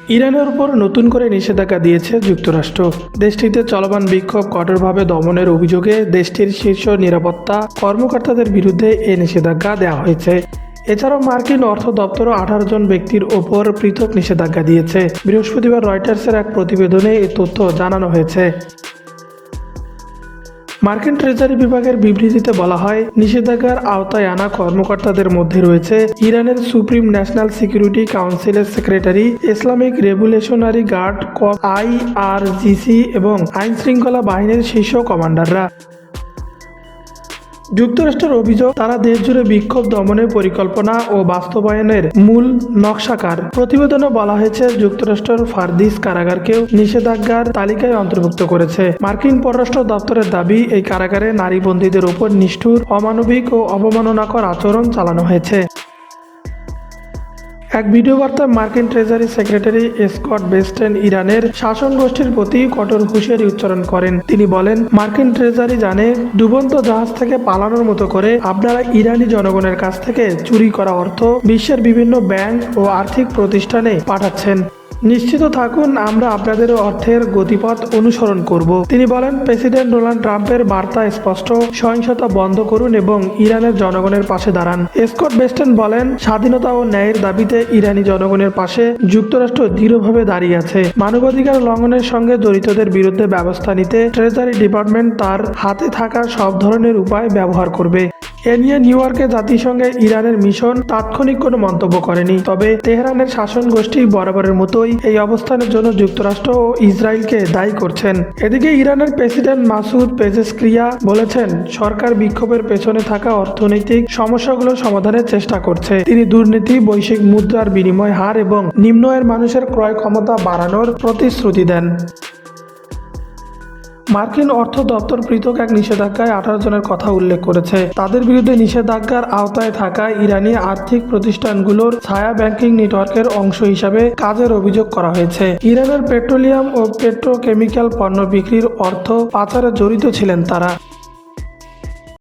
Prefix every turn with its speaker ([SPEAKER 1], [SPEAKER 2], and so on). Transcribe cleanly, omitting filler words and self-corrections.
[SPEAKER 1] ইরানের উপর নতুন করে নিষেধাজ্ঞা দিয়েছে যুক্তরাষ্ট্র। দেশটিতে চলমান বিক্ষোভ কঠোরভাবে দমনের অভিযোগে দেশটির শীর্ষ নিরাপত্তা কর্মকর্তাদের বিরুদ্ধে এই নিষেধাজ্ঞা দেওয়া হয়েছে। এছাড়াও মার্কিন অর্থ দপ্তরও 18 জন ব্যক্তির ওপর পৃথক নিষেধাজ্ঞা দিয়েছে। বৃহস্পতিবার রয়টার্সের এক প্রতিবেদনে এই তথ্য জানানো হয়েছে। মার্কিন ট্রেজারি বিভাগের বিবৃতিতে বলা হয়, নিষেধাজ্ঞার আওতায় আনা কর্মকর্তাদের মধ্যে রয়েছে ইরানের সুপ্রিম ন্যাশনাল সিকিউরিটি কাউন্সিলের secretary, Islamic revolutionary guard corps IRGC এবং আইনশৃঙ্খলা বাহিনীর শীর্ষ কমান্ডাররা। যুক্তরাষ্ট্রের অভিযোগ, তারা দেশজুড়ে বিক্ষোভ দমনের পরিকল্পনা ও বাস্তবায়নের মূল নকশাকার। প্রতিবেদনে বলা হয়েছে, যুক্তরাষ্ট্রের ফারদিস কারাগারকেও নিষেধাজ্ঞার তালিকায় অন্তর্ভুক্ত করেছে। মার্কিন পররাষ্ট্র দপ্তরের দাবি, এই কারাগারে নারী বন্দীদের ওপর নিষ্ঠুর, অমানবিক ও অবমাননাকর আচরণ চালানো হয়েছে। এক ভিডিও বার্তায় মার্কিন ট্রেজারি সেক্রেটারি স্কট বেস্টেন ইরানের শাসন গোষ্ঠীর প্রতি কঠোর হুঁশিয়ারি উচ্চারণ করেন। তিনি বলেন, মার্কিন ট্রেজারি জানে, ডুবন্ত জাহাজ থেকে পালানোর মতো করে আপনারা ইরানি জনগণের কাছ থেকে চুরি করা অর্থ বিশ্বের বিভিন্ন ব্যাংক ও আর্থিক প্রতিষ্ঠানে পাঠাচ্ছেন। নিশ্চিত থাকুন, আমরা আপনাদের অর্থের গতিপথ অনুসরণ করব। তিনি বলেন, প্রেসিডেন্ট ডোনাল্ড ট্রাম্পের বার্তা স্পষ্ট, সহিংসতা বন্ধ করুন এবং ইরানের জনগণের পাশে দাঁড়ান। স্কট বেস্টেন বলেন, স্বাধীনতা ও ন্যায়ের দাবিতে ইরানি জনগণের পাশে যুক্তরাষ্ট্র দৃঢ়ভাবে দাঁড়িয়ে আছে। মানবাধিকার লঙ্ঘনের সঙ্গে জড়িতদের বিরুদ্ধে ব্যবস্থা নিতে ট্রেজারি ডিপার্টমেন্ট তার হাতে থাকা সব ধরনের উপায় ব্যবহার করবে। এ নিয়ে নিউ ইয়র্কে জাতিসংঘে ইরানের মিশন তাৎক্ষণিক কোনো মন্তব্য করেনি। তবে তেহরানের শাসন গোষ্ঠী বরাবরের মতোই এই অবস্থানের জন্য যুক্তরাষ্ট্র ও ইসরায়েলকে দায়ী করছেন। এদিকে ইরানের প্রেসিডেন্ট মাসুদ পেজেশকিয়ান বলেছেন, সরকার বিক্ষোভের পেছনে থাকা অর্থনৈতিক সমস্যাগুলো সমাধানের চেষ্টা করছে। তিনি দুর্নীতি, বৈশ্বিক মুদ্রার বিনিময় হার এবং নিম্ন আয়ের মানুষের ক্রয় ক্ষমতা বাড়ানোর প্রতিশ্রুতি দেন। মার্কিন অর্থ দপ্তর পৃথক এক নিষেধাজ্ঞায় 18 জনের কথা উল্লেখ করেছে। তাদের বিরুদ্ধে নিষেধাজ্ঞার আওতায় থাকা ইরানি আর্থিক প্রতিষ্ঠানগুলোর ছায়া ব্যাংকিং নেটওয়ার্কের অংশ হিসাবে কাজের অভিযোগ করা হয়েছে। ইরানের পেট্রোলিয়াম ও পেট্রোকেমিক্যাল পণ্য বিক্রির অর্থ পাচারে জড়িত ছিলেন তারা।